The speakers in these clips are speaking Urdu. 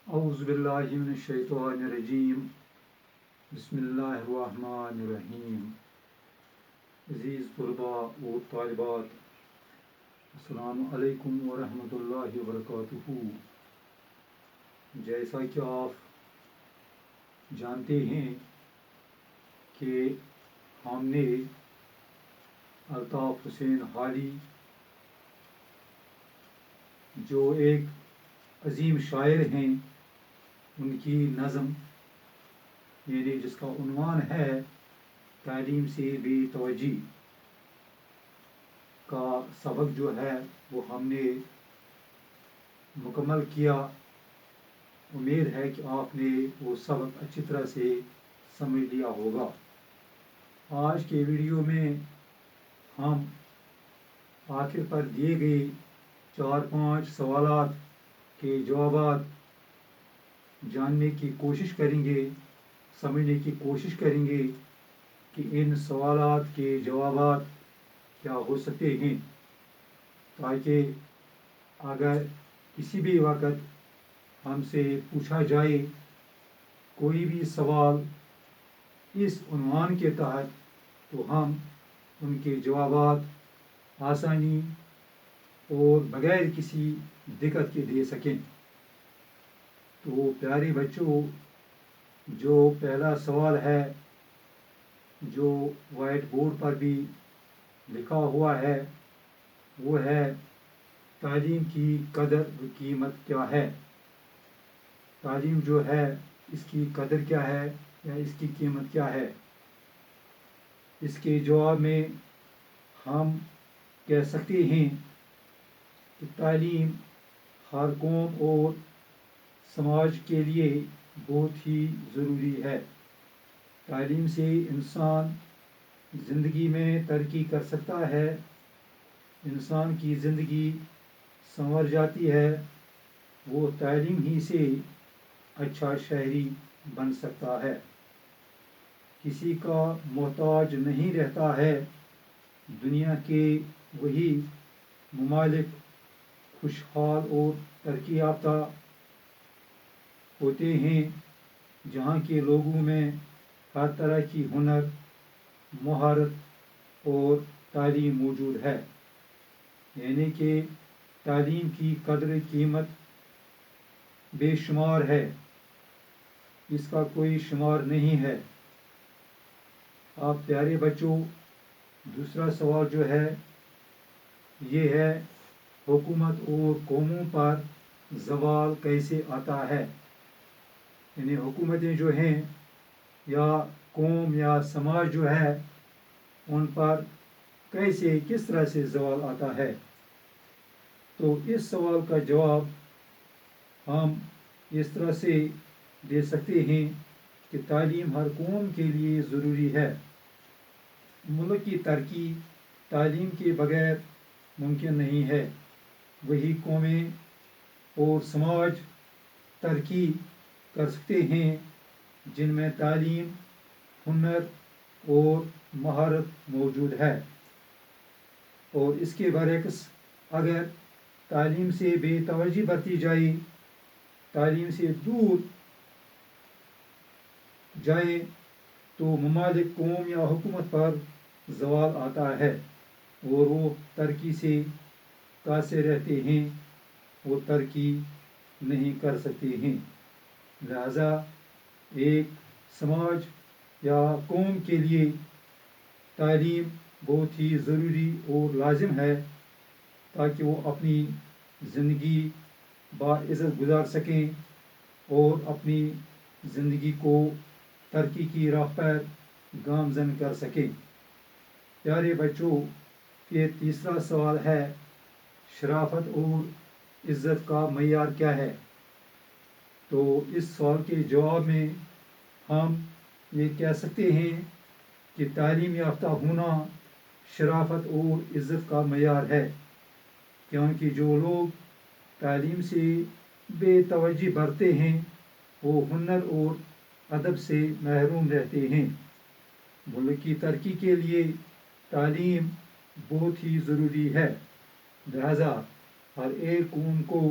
اعوذ باللہ من الشیطان الرجیم بسم اللہ الرحمن الرحیم. عزیز طلباء و طالبات، السلام علیکم ورحمۃ اللہ وبرکاتہ. جیسا کہ آپ جانتے ہیں کہ ہم نے الطاف حسین حالی جو ایک عظیم شاعر ہیں، ان کی نظم یعنی جس کا عنوان ہے تعلیم سے بے توجہی کا سبق جو ہے وہ ہم نے مکمل کیا. امید ہے کہ آپ نے وہ سبق اچھی طرح سے سمجھ لیا ہوگا. آج کے ویڈیو میں ہم آخر پر دیے گئے 4-5 سوالات کے جوابات جاننے کی کوشش کریں گے، سمجھنے کی کوشش کریں گے کہ ان سوالات کے جوابات کیا ہو سکتے ہیں، تاکہ اگر کسی بھی وقت ہم سے پوچھا جائے کوئی بھی سوال اس عنوان کے تحت تو ہم ان کے جوابات آسانی اور بغیر کسی دقت کے دے سکیں. تو پیارے بچوں، جو پہلا سوال ہے جو وائٹ بورڈ پر بھی لکھا ہوا ہے وہ ہے تعلیم کی قدر و قیمت کیا ہے. تعلیم جو ہے اس کی قدر کیا ہے یا اس کی قیمت کیا ہے. اس کے جواب میں ہم کہہ سکتے ہیں کہ تعلیم ہر قوم اور سماج کے لیے بہت ہی ضروری ہے. تعلیم سے انسان زندگی میں ترقی کر سکتا ہے، انسان کی زندگی سنور جاتی ہے، وہ تعلیم ہی سے اچھا شہری بن سکتا ہے، کسی کا محتاج نہیں رہتا ہے. دنیا کے وہی ممالک خوشحال اور ترقی یافتہ ہوتے ہیں جہاں کے لوگوں میں ہر طرح کی ہنر، مہارت اور تعلیم موجود ہے. یعنی کہ تعلیم کی قدر قیمت بے شمار ہے، اس کا کوئی شمار نہیں ہے. آپ پیارے بچوں، دوسرا سوال جو ہے یہ ہے حکومت اور قوموں پر زوال کیسے آتا ہے. یعنی حکومتیں جو ہیں یا قوم یا سماج جو ہے ان پر کیسے کس طرح سے زوال آتا ہے. تو اس سوال کا جواب ہم اس طرح سے دے سکتے ہیں کہ تعلیم ہر قوم کے لیے ضروری ہے. ملک کی ترقی تعلیم کے بغیر ممکن نہیں ہے. وہی قومیں اور سماج ترقی کر سکتے ہیں جن میں تعلیم، ہنر اور مہارت موجود ہے. اور اس کے برعکس اگر تعلیم سے بے توجہی برتی جائے، تعلیم سے دور جائے تو ممالک، قوم یا حکومت پر زوال آتا ہے اور وہ ترقی سے قاصر رہتے ہیں، وہ ترقی نہیں کر سکتے ہیں. لہذا ایک سماج یا قوم کے لیے تعلیم بہت ہی ضروری اور لازم ہے تاکہ وہ اپنی زندگی باعزت گزار سکیں اور اپنی زندگی کو ترقی کی راہ پر گامزن کر سکیں. پیارے بچوں، یہ تیسرا سوال ہے شرافت اور عزت کا معیار کیا ہے. تو اس سوال کے جواب میں ہم یہ کہہ سکتے ہیں کہ تعلیم یافتہ ہونا شرافت اور عزت کا معیار ہے، کیونکہ جو لوگ تعلیم سے بے توجہی برتے ہیں وہ ہنر اور ادب سے محروم رہتے ہیں. ملک کی ترقی کے لیے تعلیم بہت ہی ضروری ہے. لہذا ہر ایک قوم کو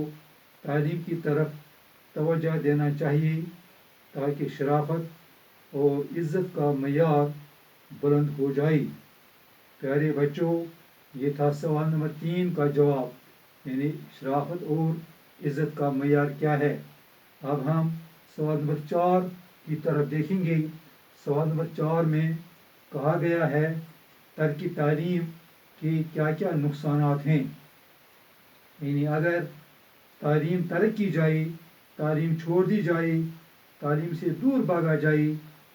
تعلیم کی طرف توجہ دینا چاہیے تاکہ شرافت اور عزت کا معیار بلند ہو جائے۔ پیارے بچوں، یہ تھا سوال نمبر 3 کا جواب، یعنی شرافت اور عزت کا معیار کیا ہے۔ اب ہم سوال نمبر 4 کی طرف دیکھیں گے۔ سوال نمبر 4 میں کہا گیا ہے ترک تعلیم کے کیا کیا نقصانات ہیں، یعنی اگر تعلیم ترک کی جائے، تعلیم چھوڑ دی جائے، تعلیم سے دور بھاگا جائے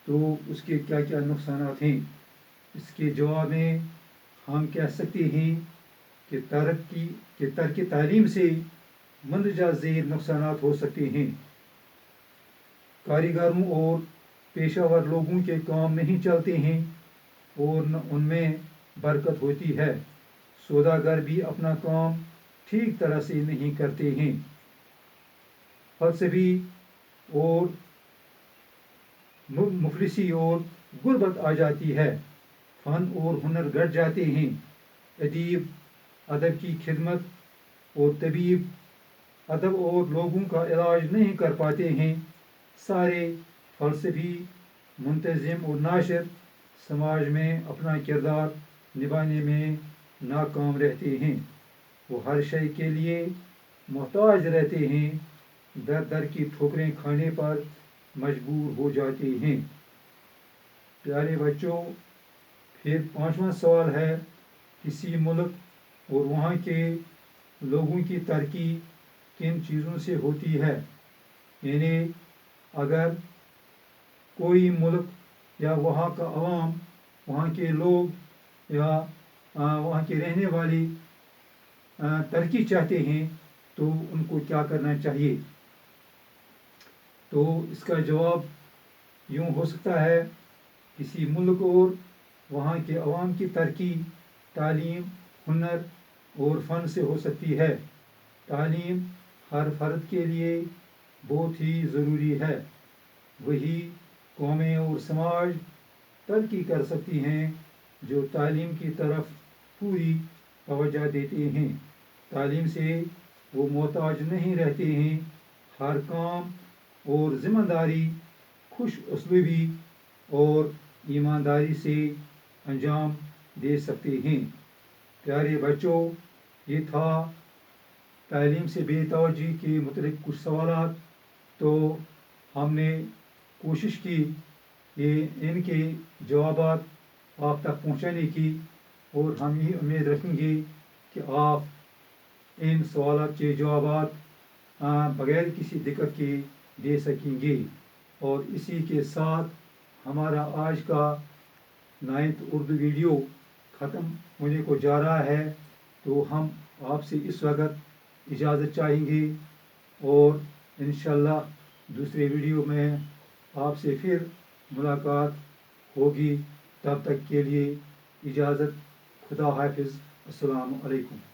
تو اس کے کیا کیا نقصانات ہیں۔ اس کے جواب میں ہم کہہ سکتے ہیں کہ ترک تعلیم سے مندرجہ ذیل نقصانات ہو سکتے ہیں۔ کاریگروں اور پیشہ ور لوگوں کے کام نہیں چلتے ہیں اور نہ ان میں برکت ہوتی ہے۔ سوداگر بھی اپنا کام ٹھیک طرح سے نہیں کرتے ہیں۔ فلسفی اور مفلسی اور غربت آ جاتی ہے۔ فن اور ہنر گھٹ جاتے ہیں۔ ادیب ادب کی خدمت اور طبیب ادب اور لوگوں کا علاج نہیں کر پاتے ہیں۔ سارے فلسفی، منتظم اور ناشر سماج میں اپنا کردار نبھانے میں ناکام رہتے ہیں۔ وہ ہر شے کے لیے محتاج رہتے ہیں، در در کی ٹھوکریں کھانے پر مجبور ہو جاتے ہیں۔ پیارے بچوں، پھر 5واں سوال ہے، کسی ملک اور وہاں کے لوگوں کی ترقی کن چیزوں سے ہوتی ہے؟ یعنی اگر کوئی ملک یا وہاں کا عوام، وہاں کے لوگ یا وہاں کے رہنے والے ترقی چاہتے ہیں تو ان کو کیا کرنا چاہیے؟ تو اس کا جواب یوں ہو سکتا ہے، کسی ملک اور وہاں کے عوام کی ترقی تعلیم، ہنر اور فن سے ہو سکتی ہے۔ تعلیم ہر فرد کے لیے بہت ہی ضروری ہے۔ وہی قومیں اور سماج ترقی کر سکتی ہیں جو تعلیم کی طرف پوری توجہ دیتے ہیں۔ تعلیم سے وہ محتاج نہیں رہتے ہیں، ہر کام اور ذمہ داری خوش اسلوبی اور ایمانداری سے انجام دے سکتے ہیں۔ پیارے بچوں، یہ تھا تعلیم سے بے توجہی کے متعلق کچھ سوالات۔ تو ہم نے کوشش کی کہ ان کے جوابات آپ تک پہنچانے کی، اور ہم یہ امید رکھیں گے کہ آپ ان سوالات کے جوابات بغیر کسی دقت کے دے سکیں گے۔ اور اسی کے ساتھ ہمارا آج کا 9th اردو ویڈیو ختم ہونے کو جا رہا ہے، تو ہم آپ سے اس وقت اجازت چاہیں گے، اور انشاءاللہ دوسرے ویڈیو میں آپ سے پھر ملاقات ہوگی۔ تب تک کے لیے اجازت، خدا حافظ، السلام علیکم۔